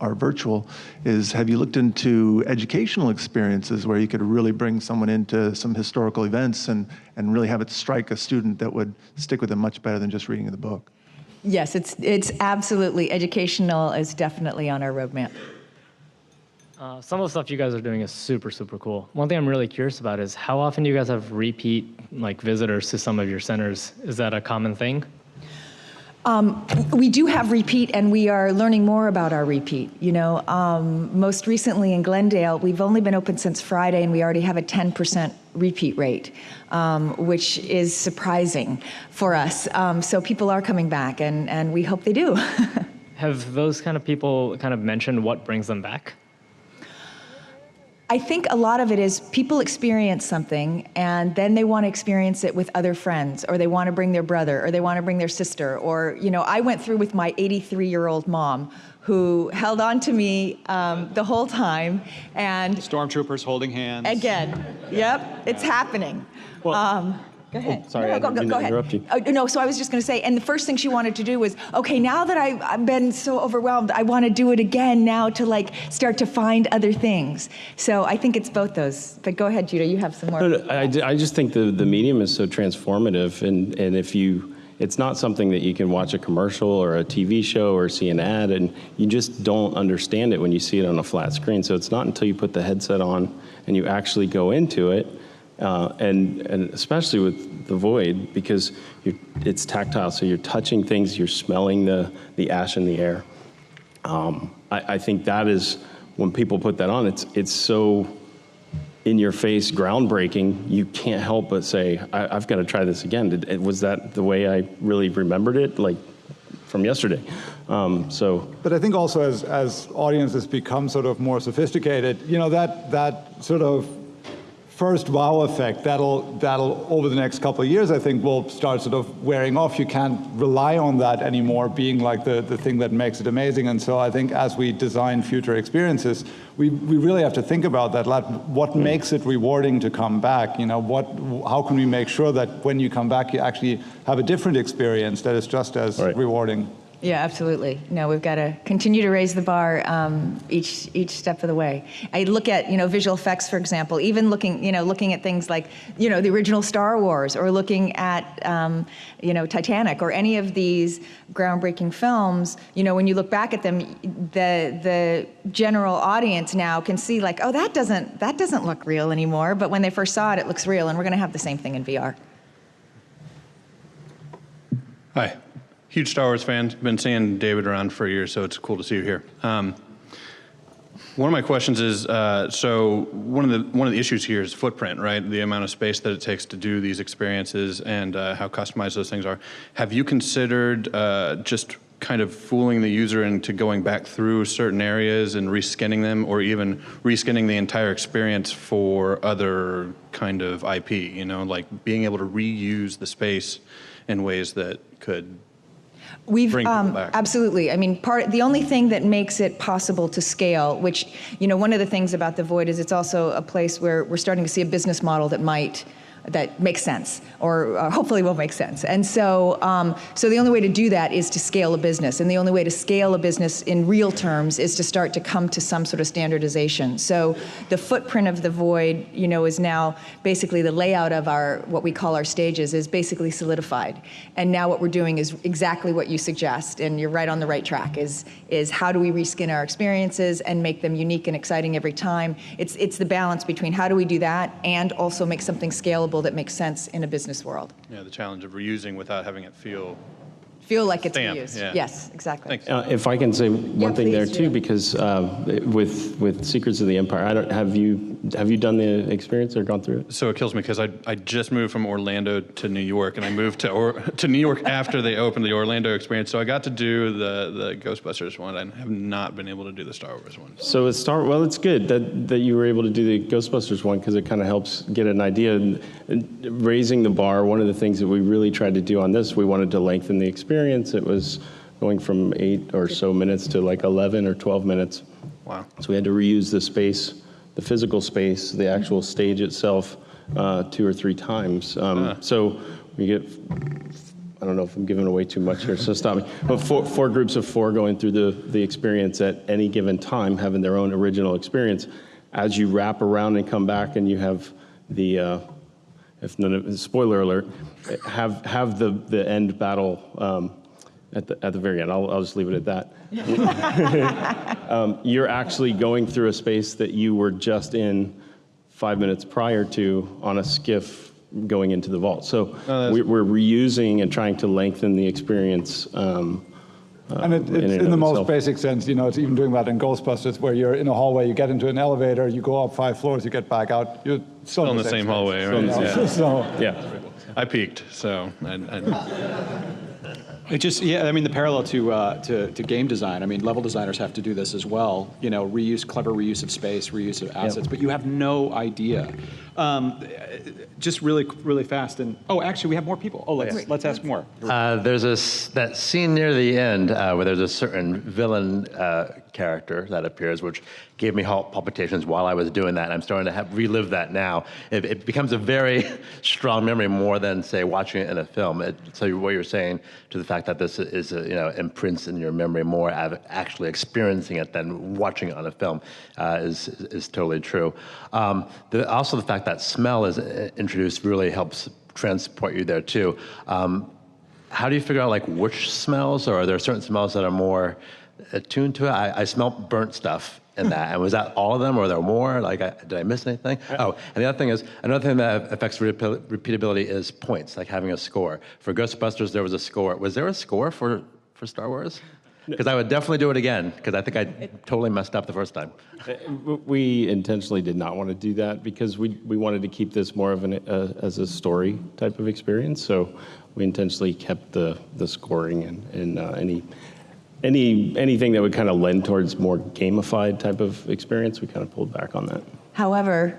are virtual, is have you looked into educational experiences where you could really bring someone into some historical events and really have it strike a student that would stick with them much better than just reading the book? Yes, it's absolutely educational, is definitely on our roadmap. Some of the stuff you guys are doing is super, super cool. One thing I'm really curious about is how often do you guys have repeat visitors to some of your centers? Is that a common thing? We do have repeat, and we are learning more about our repeat. Most recently in Glendale, we've only been open since Friday, and we already have a 10% repeat rate, which is surprising for us. So people are coming back, and we hope they do. Have those kind of people mentioned what brings them back? I think a lot of it is people experience something and then they want to experience it with other friends, or they want to bring their brother, or they want to bring their sister, or, I went through with my 83-year-old mom who held on to me the whole time, and Stormtroopers holding hands. again, yep, it's happening. Go ahead. Sorry, no, I didn't go ahead. interrupt you. No, so I was just going to say, and the first thing she wanted to do was, okay, now that I've been so overwhelmed, I want to do it again now to start to find other things. So I think it's both those. But go ahead, Judah, you have some more. No, I just think the medium is so transformative, and it's not something that you can watch a commercial or a TV show or see an ad, and you just don't understand it when you see it on a flat screen. So it's not until you put the headset on and you actually go into it, and especially with the Void, because it's tactile, so you're touching things, you're smelling the ash in the air. I think that is, when people put that on, it's so in your face, groundbreaking, you can't help but say, I've got to try this again. Was that the way I really remembered it, from yesterday? But I think also as audiences become sort of more sophisticated, that sort of first wow effect, that'll over the next couple of years, I think, will start sort of wearing off. You can't rely on that anymore being the thing that makes it amazing. And so I think as we design future experiences, we really have to think about that. What makes it rewarding to come back? How can we make sure that when you come back, you actually have a different experience that is just as rewarding? Yeah, absolutely. No, we've got to continue to raise the bar each step of the way. I look at, visual effects, for example, even looking at things like, the original Star Wars, or looking at, Titanic, or any of these groundbreaking films. When you look back at them, the general audience now can see oh, that doesn't look real anymore. But when they first saw it, it looks real, and we're going to have the same thing in VR. Hi. Huge Star Wars fan. Been seeing David around for years, so it's cool to see you here. One of my questions is, so one of the issues here is footprint, right? The amount of space that it takes to do these experiences, and how customized those things are. Have you considered just kind of fooling the user into going back through certain areas and reskinning them, or even reskinning the entire experience for other kind of IP? Like being able to reuse the space in ways that could We've bring people back? Absolutely. I mean, the only thing that makes it possible to scale, which, you know, one of the things about the Void is it's also a place where we're starting to see a business model that makes sense, or hopefully will make sense. And so, so the only way to do that is to scale a business, and the only way to scale a business in real terms is to start to come to some sort of standardization. So the footprint of the Void, you know, is now basically the layout of what we call our stages is basically solidified. And now what we're doing is exactly what you suggest, and you're right on the right track, is how do we reskin our experiences and make them unique and exciting every time. It's the balance between how do we do that and also make something scalable that makes sense in a business world. Yeah, the challenge of reusing without having it feel like it's stamped, reused. yeah. Yes, exactly. Thanks. If I can say one thing there please too, do. because with Secrets of the Empire, have you done the experience or gone through it? So it kills me because I just moved from Orlando to New York, and I moved to New York after they opened the Orlando experience. So I got to do the Ghostbusters one. I have not been able to do the Star Wars one. So it's good that you were able to do the Ghostbusters one, because it kind of helps get an idea. And raising the bar, one of the things that we really tried to do on this, we wanted to lengthen the experience. It was going from 8 or so minutes to like 11 or 12 minutes. Wow. So we had to reuse the space, the physical space, the actual stage itself 2 or 3 times. So we get, I don't know if I'm giving away too much here, so stop me. But four groups of 4 going through the experience at any given time, having their own original experience. As you wrap around and come back, and you have the, spoiler alert, have the end battle at the very end. I'll just leave it at that. You're actually going through a space that you were just in 5 minutes prior to on a skiff going into the vault. So we're reusing and trying to lengthen the experience. And it's in the most basic sense, you know, it's even doing that in Ghostbusters, where you're in a hallway, you get into an elevator, you go up 5 floors, you get back out, you're still in the same hallway, right? Yeah. So, yeah. I peaked, so It just, yeah, I mean, the parallel to game design, I mean, level designers have to do this as well, you know, clever reuse of space, reuse of assets, but you have no idea. Just really fast, and, actually, we have more people. Let's ask more. There's that scene near the end where there's a certain villain character that appears, which gave me heart palpitations while I was doing that. And I'm starting to relive that now. It becomes a very strong memory, more than, say, watching it in a film. So what you're saying to the fact that this is, imprints in your memory more of actually experiencing it than watching it on a film is totally true. Also, the fact that smell is introduced really helps transport you there too. How do you figure out like which smells, or are there certain smells that are more attuned to it? I smell burnt stuff in that. And was that all of them, or are there more? Like, did I miss anything? Oh, and the other thing is, another thing that affects repeatability is points, like having a score. For Ghostbusters, there was a score. Was there a score for Star Wars? Because I would definitely do it again, because I think I totally messed up the first time. We intentionally did not want to do that, because we wanted to keep this more of as a story type of experience. So we intentionally kept the scoring and anything that would kind of lend towards more gamified type of experience, we kind of pulled back on that. However,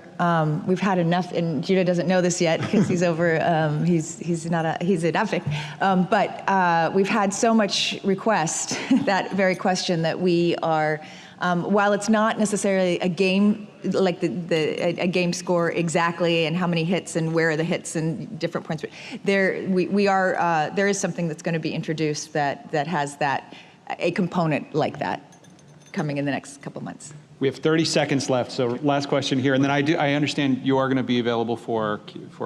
we've had enough, and Judah doesn't know this yet because he's over. He's at Epic, but we've had so much request that very question that we are. While it's not necessarily a game like a game score exactly, and how many hits and where are the hits and different points, there is something that's going to be introduced that has a component like that coming in the next couple months. We have 30 seconds left, so last question here, and then I understand you are going to be available for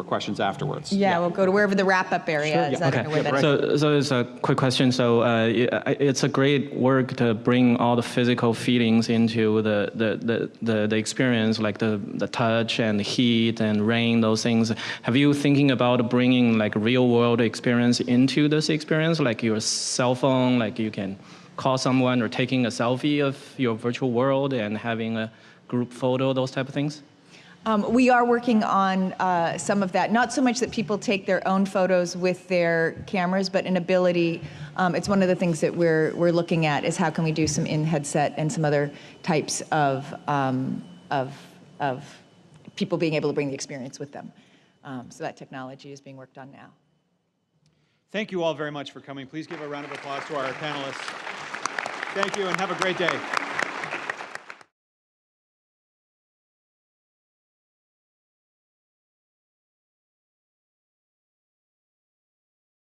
questions afterwards. Yeah, we'll go to wherever the wrap-up area is. Yeah. I don't know where that is. So it's a quick question. So it's a great work to bring all the physical feelings into the experience, like the touch and the heat and rain, those things. Have you thinking about bringing like real world experience into this experience, like your cell phone, like you can call someone, or taking a selfie of your virtual world and having a group photo, those type of things? We are working on some of that. Not so much that people take their own photos with their cameras, but an ability. It's one of the things that we're looking at, is how can we do some in-headset and some other types of people being able to bring the experience with them. So that technology is being worked on now. Thank you all very much for coming. Please give a round of applause to our panelists. Thank you, and have a great day.